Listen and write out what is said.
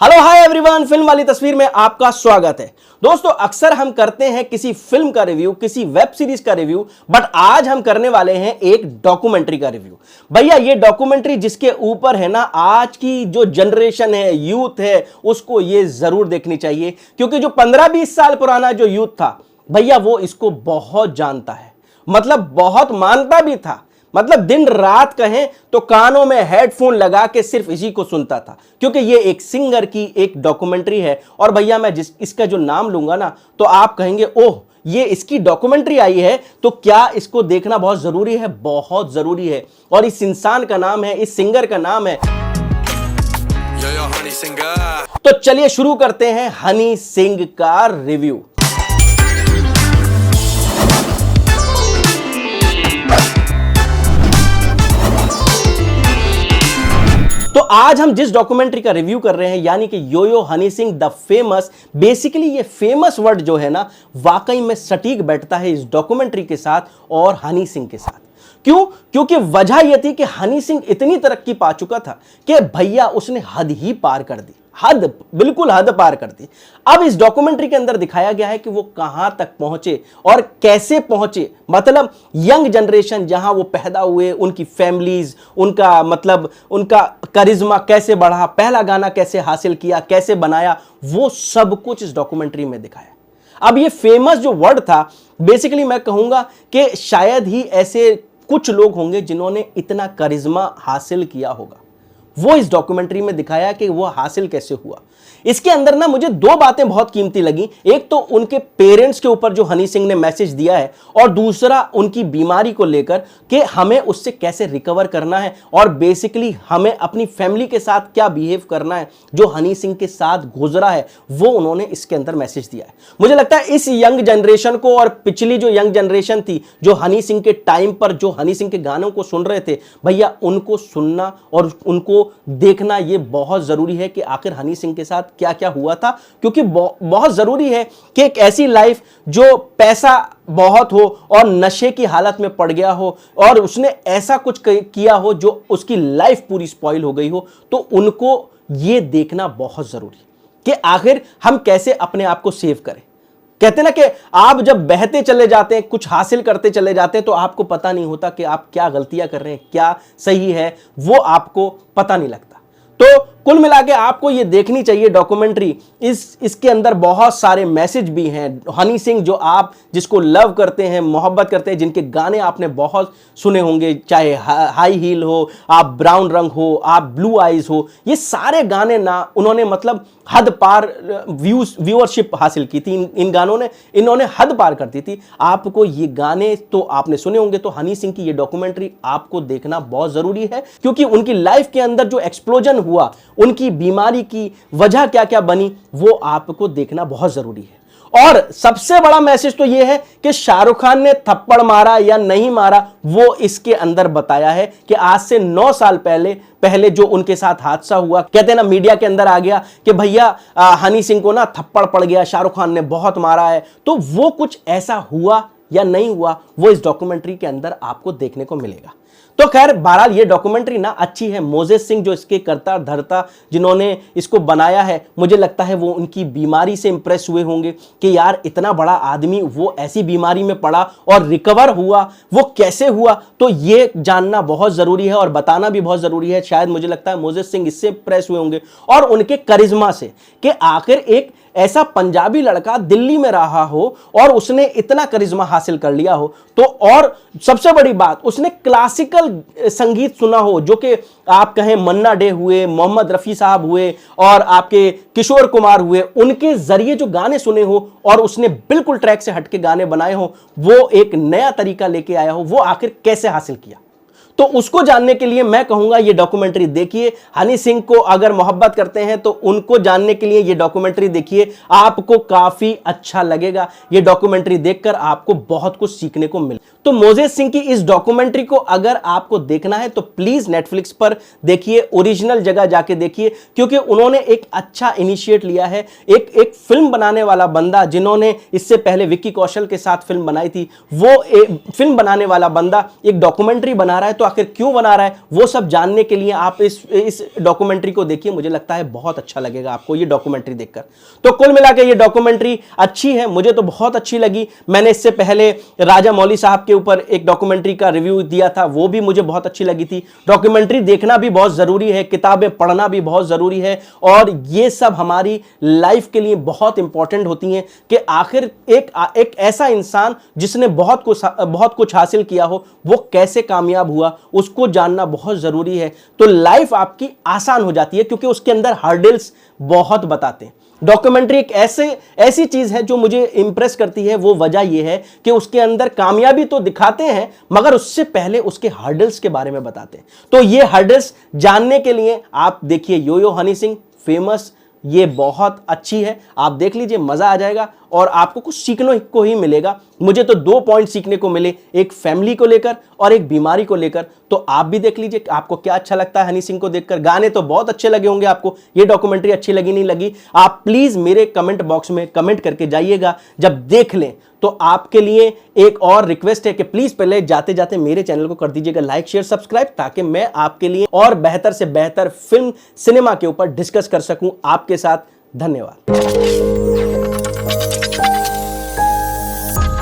Hello hi everyone, film वाली तस्वीर में आपका स्वागत है। दोस्तों, अक्सर हम करते हैं किसी फिल्म का रिव्यू, किसी वेब सीरीज का रिव्यू, बट आज हम करने वाले हैं एक डॉक्यूमेंट्री का रिव्यू। भैया, ये डॉक्यूमेंट्री जिसके ऊपर है ना, आज की जो जनरेशन है, यूथ है, उसको ये जरूर देखनी चाहिए, क्योंकि जो 15-20 साल पुराना जो यूथ था भैया, वो इसको बहुत जानता है, मतलब बहुत मानता भी था। मतलब दिन रात कहें तो कानों में हेडफोन लगा के सिर्फ इसी को सुनता था, क्योंकि ये एक सिंगर की एक डॉक्यूमेंट्री है। और भैया, मैं इसका जो नाम लूंगा ना, तो आप कहेंगे ओह, ये इसकी डॉक्यूमेंट्री आई है, तो क्या इसको देखना बहुत जरूरी है? बहुत जरूरी है। और इस इंसान का नाम है, इस सिंगर का नाम है हनी सिंह। तो चलिए शुरू करते हैं हनी सिंह का रिव्यू। तो आज हम जिस डॉक्यूमेंट्री का रिव्यू कर रहे हैं, यानी कि yo yo Honey Singh the famous, basically ये फेमस वर्ड जो है ना, वाकई में सटीक बैठता है इस डॉक्यूमेंट्री के साथ और हनी सिंह के साथ। क्यों? क्योंकि वजह यह थी कि हनी सिंह इतनी तरक्की पा चुका था कि भैया उसने हद ही पार कर दी, हद, बिल्कुल हद पार कर दी। अब इस डॉक्यूमेंट्री के अंदर दिखाया गया है कि वो कहां तक पहुंचे और कैसे पहुंचे। मतलब यंग जनरेशन जहां वो पैदा हुए, उनकी फैमिलीज, उनका मतलब उनका करिश्मा कैसे बढ़ा, पहला गाना कैसे हासिल किया, कैसे बनाया, वो सब कुछ इस डॉक्यूमेंट्री में दिखाया। अब ये फेमस जो वर्ड था, बेसिकली मैं कहूंगा कि शायद ही ऐसे कुछ लोग होंगे जिन्होंने इतना करिश्मा हासिल किया होगा। वो इस डॉक्यूमेंट्री में दिखाया कि वो हासिल कैसे हुआ। इसके अंदर ना मुझे दो बातें बहुत कीमती लगी। एक तो उनके पेरेंट्स के ऊपर जो हनी सिंह ने मैसेज दिया है, और दूसरा उनकी बीमारी को लेकर कि हमें उससे कैसे रिकवर करना है और बेसिकली हमें अपनी फैमिली के साथ क्या बिहेव करना है। जो हनी सिंह के साथ गुजरा है वो उन्होंने इसके अंदर मैसेज दिया है। मुझे लगता है इस यंग जनरेशन को और पिछली जो यंग जनरेशन थी, जो हनी सिंह के टाइम पर जो हनी सिंह के गानों को सुन रहे थे भैया, उनको सुनना और उनको देखना ये बहुत जरूरी है कि आखिर हनी सिंह के साथ क्या क्या हुआ था। क्योंकि बहुत जरूरी है कि एक ऐसी लाइफ जो पैसा बहुत हो और नशे की हालत में पड़ गया हो और उसने ऐसा कुछ किया हो जो उसकी लाइफ पूरी स्पॉइल हो गई हो, तो उनको ये देखना बहुत जरूरी कि आखिर हम कैसे अपने आप को सेव करें। कहते ना कि आप जब बहते चले जाते हैं, कुछ हासिल करते चले जाते हैं, तो आपको पता नहीं होता कि आप क्या गलतियां कर रहे हैं, क्या सही है, वो आपको पता नहीं लगता। तो कुल मिला के आपको ये देखनी चाहिए डॉक्यूमेंट्री। इसके अंदर बहुत सारे मैसेज भी हैं। हनी सिंह जो आप जिसको लव करते हैं, मोहब्बत करते हैं, जिनके गाने आपने बहुत सुने होंगे, चाहे हाई हील हो, आप ब्राउन रंग हो, आप ब्लू आइज हो, ये सारे गाने ना उन्होंने मतलब हद पार व्यूअरशिप हासिल की थी। इन गानों ने इन्होंने हद पार कर दी थी। आपको ये गाने तो आपने सुने होंगे, तो हनी सिंह की ये डॉक्यूमेंट्री आपको देखना बहुत जरूरी है, क्योंकि उनकी लाइफ के अंदर जो एक्सप्लोजन हुआ, उनकी बीमारी की वजह क्या क्या बनी, वो आपको देखना बहुत जरूरी है। और सबसे बड़ा मैसेज तो यह है कि शाहरुख खान ने थप्पड़ मारा या नहीं मारा, वो इसके अंदर बताया है कि आज से 9 साल पहले जो उनके साथ हादसा हुआ, कहते हैं ना, मीडिया के अंदर आ गया कि भैया हनी सिंह को ना थप्पड़ पड़ गया, शाहरुख खान ने बहुत मारा है। तो वो कुछ ऐसा हुआ या नहीं हुआ, वो इस डॉक्यूमेंट्री के अंदर आपको देखने को मिलेगा। तो खैर बहरहाल ये डॉक्यूमेंट्री ना अच्छी है। मोजेस सिंह जो इसके करता धरता जिन्होंने इसको बनाया है, मुझे लगता है वो उनकी बीमारी से इंप्रेस हुए होंगे कि यार इतना बड़ा आदमी वो ऐसी बीमारी में पड़ा और रिकवर हुआ, वो कैसे हुआ। तो ये जानना बहुत जरूरी है और बताना भी बहुत जरूरी है। शायद मुझे लगता है मोजेस सिंह इससे इंप्रेस हुए होंगे और उनके करिश्मा से कि आखिर एक ऐसा पंजाबी लड़का दिल्ली में रहा हो और उसने इतना करिश्मा हासिल कर लिया हो। तो और सबसे बड़ी बात, उसने क्लासिकल संगीत सुना हो, जो कि आप कहें मन्ना डे हुए, मोहम्मद रफी साहब हुए और आपके किशोर कुमार हुए, उनके जरिए जो गाने सुने हो और उसने बिल्कुल ट्रैक से हटके गाने बनाए हो, वो एक नया तरीका लेके आया हो, वो आखिर कैसे हासिल किया। तो उसको जानने के लिए मैं कहूंगा ये डॉक्यूमेंट्री देखिए। हनी सिंह को अगर मोहब्बत करते हैं तो उनको जानने के लिए ये डॉक्यूमेंट्री देखिए, आपको काफी अच्छा लगेगा। ये डॉक्यूमेंट्री देखकर आपको बहुत कुछ सीखने को मिले। तो मोजेस सिंह की इस डॉक्यूमेंट्री को अगर आपको देखना है तो प्लीज नेटफ्लिक्स पर देखिए, ओरिजिनल जगह जाके देखिए, क्योंकि उन्होंने एक अच्छा इनिशिएट लिया है। एक फिल्म बनाने वाला बंदा, जिन्होंने इससे पहले विक्की कौशल के साथ फिल्म बनाई थी, वो फिल्म बनाने वाला बंदा एक डॉक्यूमेंट्री बना रहा है। तो आखिर क्यों बना रहा है, वो सब जानने के लिए आप इस डॉक्यूमेंट्री को देखिए। मुझे लगता है बहुत अच्छा लगेगा आपको ये डॉक्यूमेंट्री देखकर। तो कुल मिलाकर ये डॉक्यूमेंट्री अच्छी है, मुझे तो बहुत अच्छी लगी। मैंने इससे पहले राजा मौली साहब के ऊपर एक डॉक्यूमेंट्री का रिव्यू दिया था, वो भी मुझे बहुत अच्छी लगी थी। डॉक्यूमेंट्री देखना भी बहुत जरूरी है, किताबें पढ़ना भी बहुत जरूरी है, और ये सब हमारी लाइफ के लिए बहुत इंपॉर्टेंट होती हैं कि आखिर एक ऐसा इंसान जिसने बहुत कुछ हासिल किया हो वो कैसे कामयाब हुआ, उसको जानना बहुत जरूरी है। तो लाइफ आपकी आसान हो जाती है क्योंकि उसके अंदर हर्डल्स बहुत बताते हैं। डॉक्यूमेंट्री एक ऐसी चीज है जो मुझे इंप्रेस करती है, वो वजह यह है कि उसके अंदर कामयाबी तो दिखाते हैं मगर उससे पहले उसके हर्डल्स के बारे में बताते हैं। तो ये हर्डल्स जानने के लिए आप देखिए यो यो हनी सिंह फेमस, ये बहुत अच्छी है, आप देख लीजिए, मजा आ जाएगा और आपको कुछ सीखने को ही मिलेगा। मुझे तो 2 पॉइंट सीखने को मिले, एक फैमिली को लेकर और एक बीमारी को लेकर। तो आप भी देख लीजिए आपको क्या अच्छा लगता है हनी सिंह को देखकर। गाने तो बहुत अच्छे लगे होंगे आपको, ये डॉक्यूमेंट्री अच्छी लगी नहीं लगी, आप प्लीज मेरे कमेंट बॉक्स में कमेंट करके जाइएगा। जब देख लें तो आपके लिए एक और रिक्वेस्ट है कि प्लीज पहले जाते जाते मेरे चैनल को कर दीजिएगा लाइक शेयर सब्सक्राइब, ताकि मैं आपके लिए और बेहतर से बेहतर फिल्म सिनेमा के ऊपर डिस्कस कर सकूं आपके साथ। धन्यवाद।